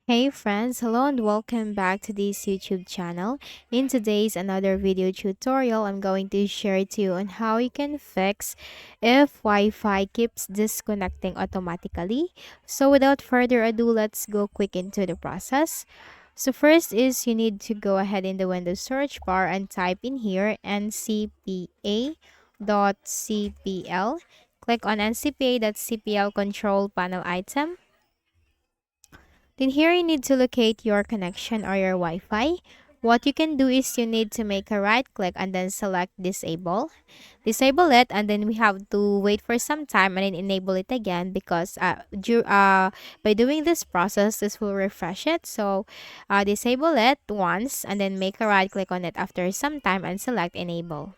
Hey friends, hello and welcome back to this YouTube channel. In today's another video tutorial, I'm going to share to you on how you can fix if Wi-Fi keeps disconnecting automatically. So without further ado, let's go quick into the process. So first is you need to go ahead in the Windows search bar and type in here ncpa.cpl. Click on ncpa.cpl control panel item. Then here you need to locate your connection or your Wi-Fi. What you can do is you need to make a right click and then select disable. Disable it and then we have to wait for some time and then enable it again because by doing this process, this will refresh it. So disable it once and then make a right click on it after some time and select enable.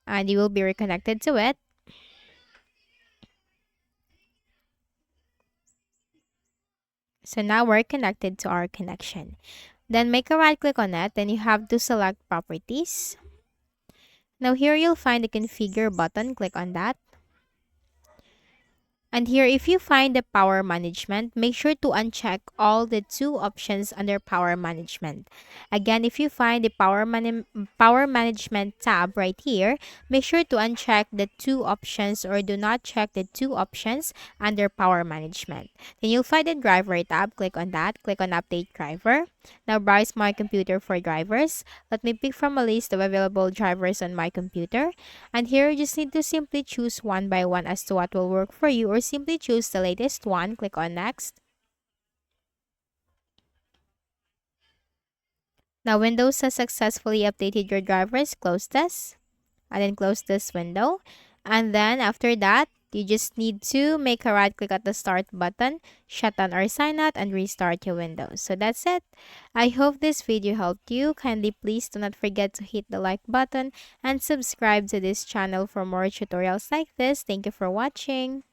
And you will be reconnected to it. So now we're connected to our connection. Then make a right click on it. Then you have to select properties. Now here you'll find the configure button. Click on that. And here, if you find the power management, make sure to uncheck all the two options under power management. Again, if you find the power management tab right here, make sure to uncheck the two options or do not check the two options under power management. Then you'll find the driver tab. Click on that. Click on update driver. Now browse my computer for drivers. Let me pick from a list of available drivers on my computer. And here you just need to simply choose one by one as to what will work for you or simply choose the latest one. Click on next. Now Windows has successfully updated your drivers. Close this and then close this window. And then after that, you just need to make a right click at the start button, shut down or sign out, and restart your Windows. So that's it. I hope this video helped you. Kindly please do not forget to hit the like button and subscribe to this channel for more tutorials like this. Thank you for watching.